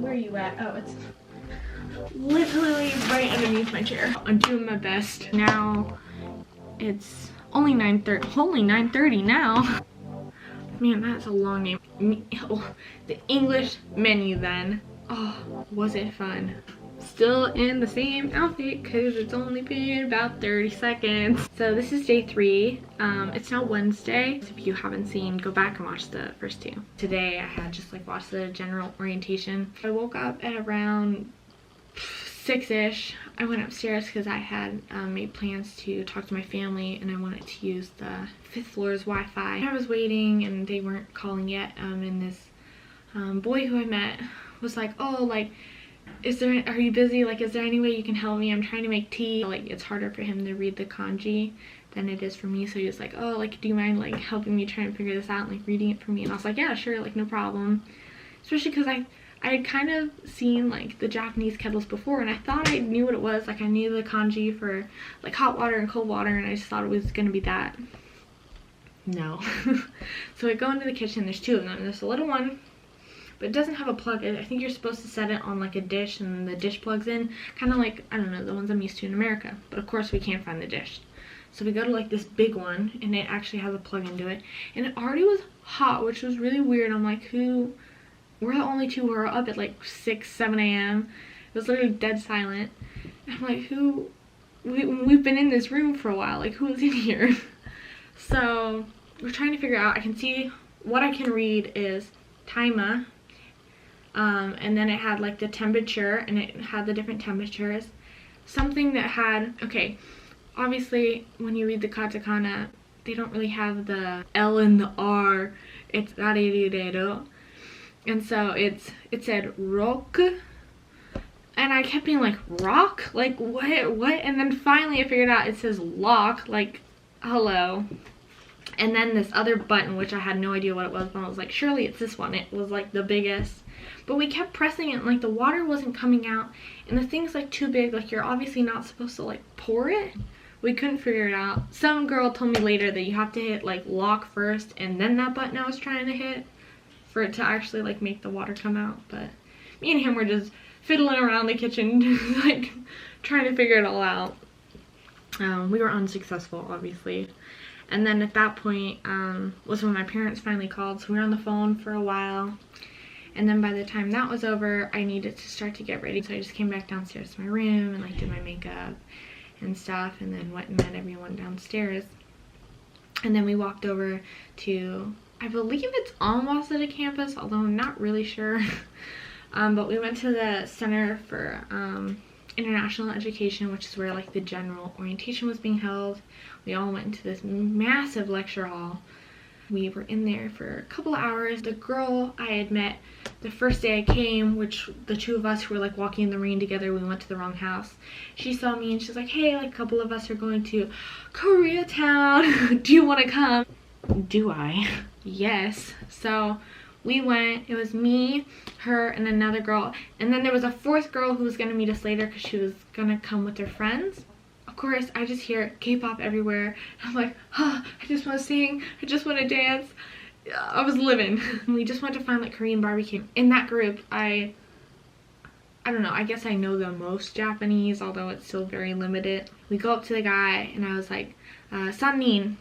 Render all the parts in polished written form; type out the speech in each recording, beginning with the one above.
Where are you at? Oh, it's literally right underneath my chair. I'm doing my best. Now it's only 9:30. Only 9:30 now. Man, that's a long name. Oh, the English menu then. Oh, was it fun. Still in the same outfit because it's only been about 30 seconds. So this is day 3. It's now Wednesday. If you haven't seen, go back and watch the first 2. Today I had just like watched the general orientation. I woke up at around 6-ish. I went upstairs because I had made plans to talk to my family and I wanted to use the 5th floor's Wi-Fi. I was waiting and they weren't calling yet, and this boy who I met was like, oh, like, are you busy? Like, is there any way you can help me? I'm trying to make tea. Like, it's harder for him to read the kanji than it is for me. So he was like, oh, like, do you mind like helping me try and figure this out and like reading it for me? And I was like, yeah, sure, like, no problem. Especially because I had kind of seen like the Japanese kettles before and I thought I knew what it was. Like, I knew the kanji for like hot water and cold water, and I just thought it was gonna be that. No. So I go into the kitchen. There's 2 of them. There's a little one, but it doesn't have a plug. I think you're supposed to set it on like a dish and the dish plugs in, kind of like, I don't know, the ones I'm used to in America. But of course we can't find the dish. So we go to like this big one and it actually has a plug into it. And it already was hot, which was really weird. I'm like, we're the only 2 who are up at like 6, 7 a.m. It was literally dead silent. And I'm like, we've been in this room for a while. Like, who is in here? So we're trying to figure out. I can see what I can read is Taima. And then it had like the temperature, and it had the different temperatures. Something that had, okay, obviously when you read the katakana, they don't really have the L and the R. It's rarireru. And so it said rock. And I kept being like, rock? Like, what? And then finally I figured out it says lock, like, hello. And then this other button, which I had no idea what it was, but I was like, surely it's this one. It was like the biggest. But we kept pressing it and like the water wasn't coming out. And the thing's like too big, like you're obviously not supposed to like pour it. We couldn't figure it out. Some girl told me later that you have to hit like lock first and then that button I was trying to hit for it to actually like make the water come out. But me and him were just fiddling around the kitchen like trying to figure it all out. We were unsuccessful, obviously. And then at that point was when my parents finally called, so we were on the phone for a while. And then by the time that was over, I needed to start to get ready. So I just came back downstairs to my room and like did my makeup and stuff, and then went and met everyone downstairs. And then we walked over to, I believe it's on Waseda campus, although I'm not really sure. But we went to the Center for International Education, which is where like the general orientation was being held. We all went into this massive lecture hall. We were in there for a couple of hours. The girl I had met the first day I came, which the 2 of us who were like walking in the rain together, we went to the wrong house. She saw me and she's like, hey, like a couple of us are going to Koreatown. Do you want to come? Do I? Yes. So we went. It was me, her, and another girl. And then there was a 4th girl who was going to meet us later because she was going to come with her friends. Of course, I just hear K-pop everywhere. I'm like, I just want to sing. I just want to dance. I was living. We just went to find like Korean barbecue. In that group, I don't know, I guess I know the most Japanese, although it's still very limited. We go up to the guy and I was like, Sannin.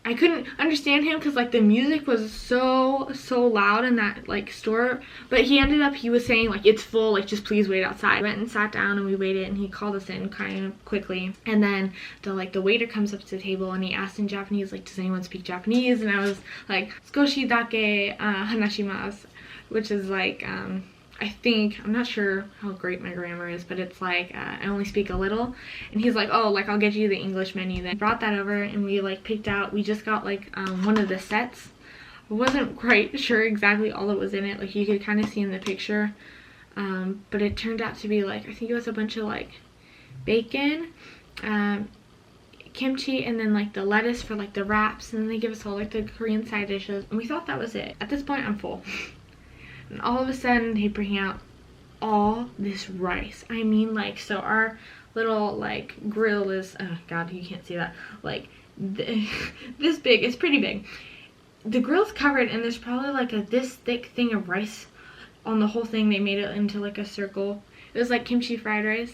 I couldn't understand him because like the music was so loud in that like store, but he was saying like it's full, like just please wait outside. I went and sat down and we waited and he called us in kind of quickly, and then the waiter comes up to the table and he asked in Japanese like, does anyone speak Japanese? And I was like, skoshi dake hanashimasu, which is like I think, I'm not sure how great my grammar is, but it's like, I only speak a little. And he's like, oh, like, I'll get you the English menu. Then brought that over and we like picked out, we just got like one of the sets. I wasn't quite sure exactly all that was in it. Like you could kind of see in the picture. But it turned out to be like, I think it was a bunch of like bacon, kimchi, and then like the lettuce for like the wraps. And then they give us all like the Korean side dishes. And we thought that was it. At this point, I'm full. And all of a sudden they bring out all this rice. I mean, like, so our little like grill is, oh god, you can't see that, like this big. It's pretty big. The grill's covered and there's probably like this thick thing of rice on the whole thing they made it into like a circle. It was like kimchi fried rice,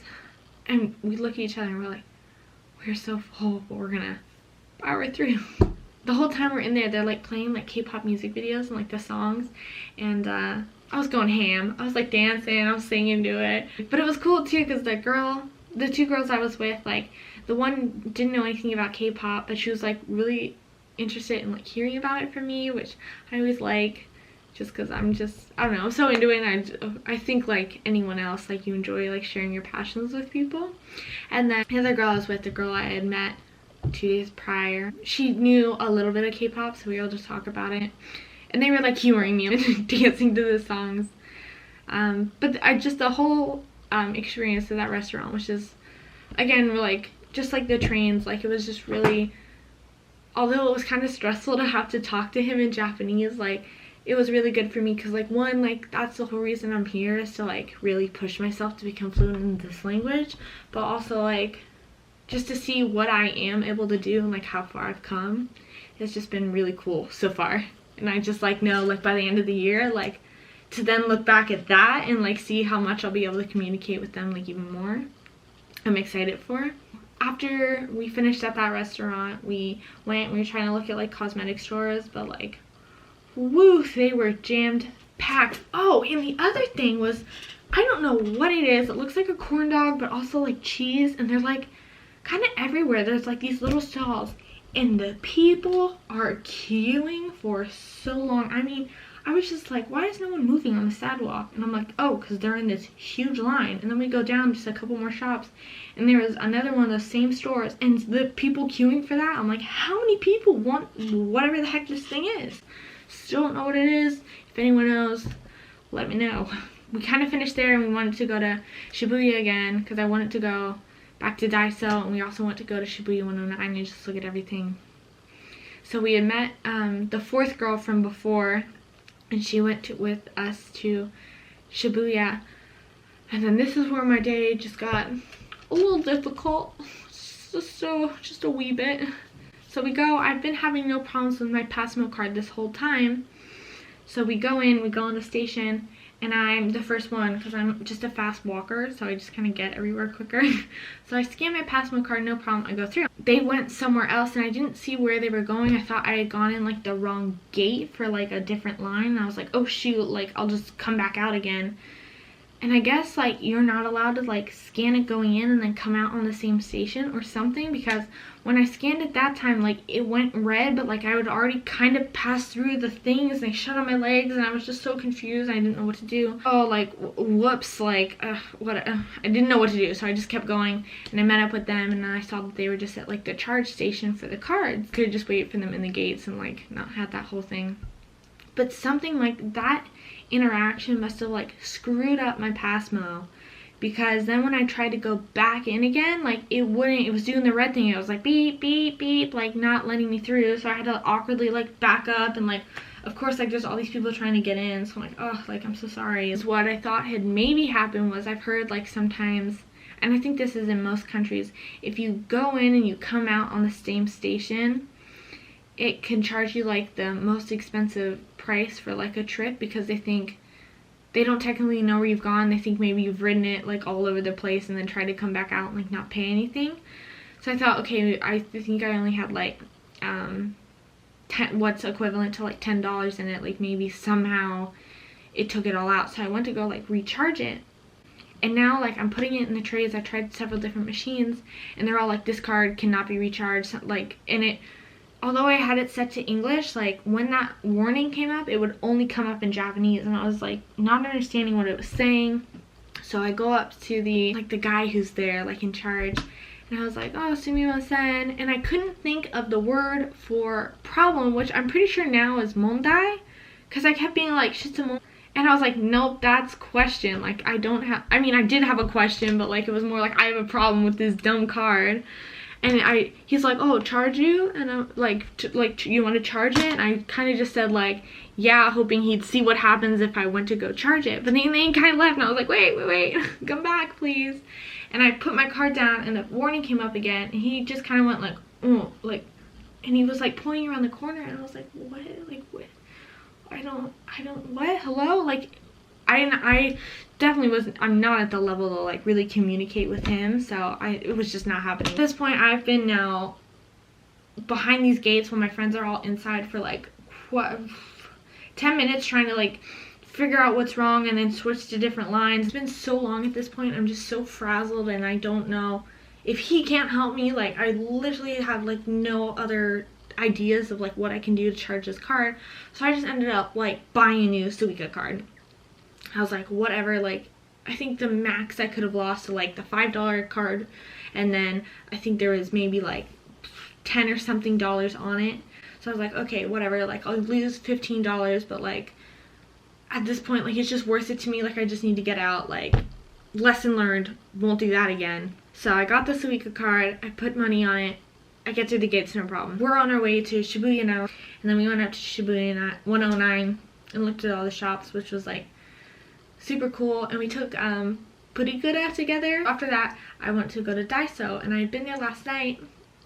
and we look at each other and we're like, we're so full, but we're gonna power through. The whole time we're in there, they're like playing like K-pop music videos and like the songs, and I was going ham. I was like dancing, I was singing to it. But it was cool too because the two girls I was with, like the one didn't know anything about K-pop, but she was like really interested in like hearing about it from me, which I always like, just because I don't know, I'm so into it. And I think like anyone else, like you enjoy like sharing your passions with people. And then the other girl I was with, the girl I had met 2 days prior, she knew a little bit of K-pop, so we all just talk about it, and they were like humoring me and dancing to the songs. But the whole experience of that restaurant was just, again, like just like the trains, like it was just really, although it was kind of stressful to have to talk to him in Japanese, like it was really good for me because like one, like that's the whole reason I'm here, is to like really push myself to become fluent in this language, but also like just to see what I am able to do and like how far I've come. It's just been really cool so far. And I just like know like by the end of the year, like to then look back at that and like see how much I'll be able to communicate with them like even more. I'm excited for. After we finished at that restaurant, we were trying to look at like cosmetic stores, but like woo, they were jammed packed. Oh, and the other thing was, I don't know what it is. It looks like a corn dog, but also like cheese, and they're like kind of everywhere. There's like these little stalls, and the people are queuing for so long. I mean, I was just like, why is no one moving on the sidewalk? And I'm like, oh, because they're in this huge line. And then we go down just a couple more shops, and there was another one of those same stores, and the people queuing for that. I'm like, how many people want whatever the heck this thing is? Still don't know what it is. If anyone knows, let me know. We kind of finished there, and we wanted to go to Shibuya again because I wanted to go back to Daiso, and we also want to go to Shibuya 109 and just look at everything. So we had met the fourth girl from before, and she went with us to Shibuya. And then this is where my day just got a little difficult, just a wee bit. So we go, I've been having no problems with my Passmo card this whole time. So we go in the station, and I'm the first one because I'm just a fast walker, so I just kind of get everywhere quicker. So I scan my Passmo card, no problem, I go through. They went somewhere else, and I didn't see where they were going. I thought I had gone in like the wrong gate for like a different line, and I was like, oh shoot, like I'll just come back out again. And I guess like you're not allowed to like scan it going in and then come out on the same station or something, because when I scanned it that time, like it went red, but like I would already kind of pass through the things, and they shut on my legs, and I was just so confused. I didn't know what to do. Oh, like whoops, like I didn't know what to do, so I just kept going, and I met up with them, and I saw that they were just at like the charge station for the cards. Could just wait for them in the gates and like not have that whole thing. But something like that interaction must have like screwed up my Passmo, because then when I tried to go back in again, like it was doing the red thing. It was like beep beep beep, like not letting me through. So I had to awkwardly like back up, and like of course like there's all these people trying to get in, so I'm like, oh, like I'm so sorry. Is what I thought had maybe happened was, I've heard like sometimes, and I think this is in most countries, if you go in and you come out on the same station, it can charge you like the most expensive price for like a trip, because they don't technically know where you've gone. They think maybe you've ridden it like all over the place and then try to come back out and like not pay anything. So I thought, okay, I think I only had like what's equivalent to like $10 in it, like maybe somehow it took it all out. So I went to go like recharge it, and now like I'm putting it in the trays. I tried several different machines, and they're all like, this card cannot be recharged, like, and it, although I had it set to English, like when that warning came up, it would only come up in Japanese, and I was like not understanding what it was saying. So I go up to the guy who's there like in charge, and I was like, oh, sumimasen, and I couldn't think of the word for problem, which I'm pretty sure now is mondai, because I kept being like shitsumon, and I was like, nope, that's question. Like I did have a question, but like it was more like, I have a problem with this dumb card. And he's like, oh, charge you? And I'm like, you want to charge it? And I kind of just said like, yeah, hoping he'd see what happens if I went to go charge it. But then he kind of left, and I was like, wait, come back, please. And I put my card down, and the warning came up again, and he just kind of went like, oh, like, and he was like pointing around the corner, and I was like, what? Like, what? I don't, what? Hello? Like, I definitely wasn't, I'm not at the level to like really communicate with him, so it was just not happening. At this point, I've been now behind these gates when my friends are all inside for like, what, 10 minutes trying to like figure out what's wrong and then switch to different lines. It's been so long at this point, I'm just so frazzled and I don't know if he can't help me. Like, I literally have like no other ideas of like what I can do to charge this card. So I just ended up like buying a new Suica card. I was like, whatever, like I think the max I could have lost to like the $5 card, and then I think there was maybe like 10 or something dollars on it. So I was like, okay, whatever, like I'll lose $15, but like at this point, like it's just worth it to me. Like I just need to get out. Like, lesson learned, won't do that again. So I got the Suica card, I put money on it, I get through the gates, no problem. We're on our way to Shibuya now, and then we went up to Shibuya 109 and looked at all the shops, which was like super cool. And we took Purikura together. After that, I went to go to Daiso, and I had been there last night.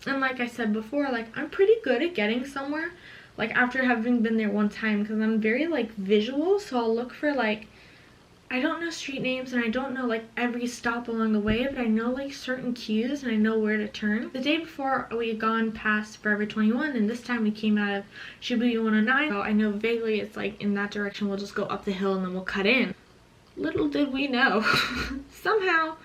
And like I said before, like I'm pretty good at getting somewhere, like after having been there one time, because I'm very like visual. So I'll look for like, I don't know street names and I don't know like every stop along the way, but I know like certain cues and I know where to turn. The day before, we had gone past Forever 21, and this time we came out of Shibuya 109. So I know vaguely it's like in that direction. We'll just go up the hill and then we'll cut in. Little did we know, somehow,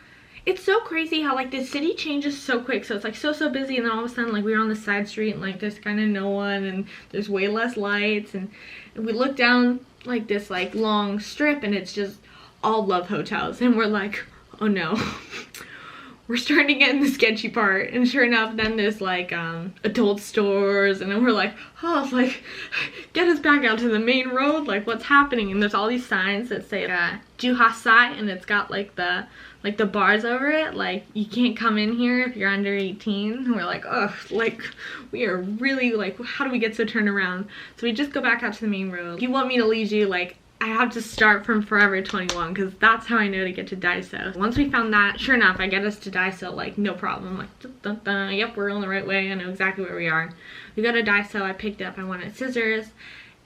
it's so crazy how like the city changes so quick. So it's like so busy, and then all of a sudden like we're on the side street and like there's kind of no one and there's way less lights, and we look down like this like long strip and it's just all love hotels, and we're like, oh no. We're starting to get in the sketchy part, and sure enough then there's like adult stores, and then we're like, oh, like get us back out to the main road, like what's happening? And there's all these signs that say Juhasai, and it's got like the bars over it, like you can't come in here if you're under 18. And we're like, ugh, like we are really like, how do we get so turned around? So we just go back out to the main road. If you want me to lead you, like I have to start from Forever 21, because that's how I know to get to Daiso. Once we found that, sure enough, I get us to Daiso, like no problem. Like, dun, dun, dun. Yep, we're on the right way. I know exactly where we are. We go to Daiso. I picked up, I wanted scissors,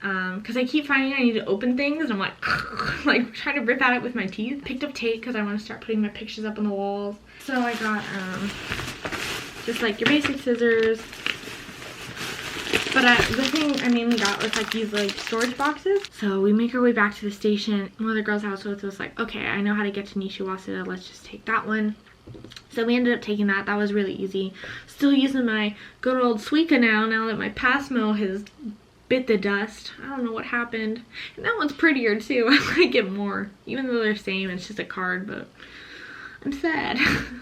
because I keep finding I need to open things, and I'm like, like trying to rip at it with my teeth. Picked up tape because I want to start putting my pictures up on the walls. So I got just like your basic scissors. But the thing I mainly got was like these like storage boxes. So we make our way back to the station. One of the girls I was with was like, okay, I know how to get to Nishi Waseda, let's just take that one. So we ended up taking that. That was really easy. Still using my good old Suica now that my Passmo has bit the dust. I don't know what happened. And that one's prettier too. I like it more. Even though they're the same, it's just a card, but I'm sad.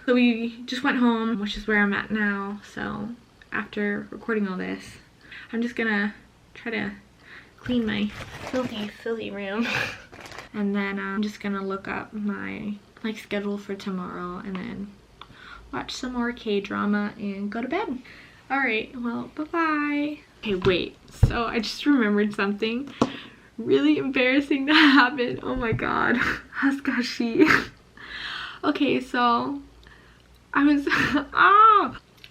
So we just went home, which is where I'm at now. So after recording all this, I'm just gonna try to clean my filthy room. And then I'm just gonna look up my like schedule for tomorrow and then watch some more K-drama and go to bed. Alright, well, bye-bye. Okay, wait. So I just remembered something really embarrassing that happened. Oh my god. Hasukashi. Okay, so I was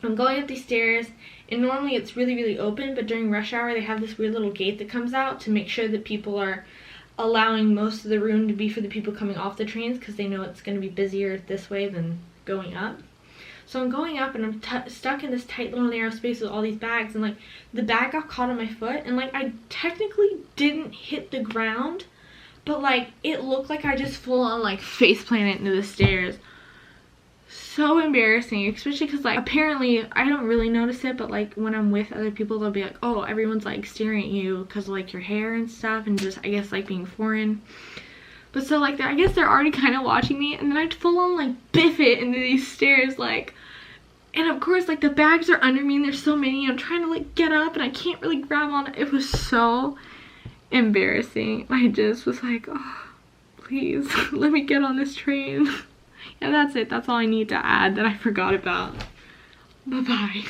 I'm going up these stairs, and normally it's really open, but during rush hour they have this weird little gate that comes out to make sure that people are allowing most of the room to be for the people coming off the trains, because they know it's going to be busier this way than going up. So I'm going up, and I'm stuck in this tight little narrow space with all these bags, and like the bag got caught on my foot, and like I technically didn't hit the ground, but like it looked like I just full on like face planted into the stairs. So embarrassing, especially because like apparently I don't really notice it, but like when I'm with other people they'll be like, oh, everyone's like staring at you because of like your hair and stuff, and just I guess like being foreign. But so like I guess they're already kind of watching me, and then I full on like biff it into these stairs, like, and of course like the bags are under me and there's so many, I'm trying to like get up and I can't really grab on it. It was so embarrassing. I just was like, oh, please let me get on this train. And that's it. That's all I need to add that I forgot about. Bye-bye.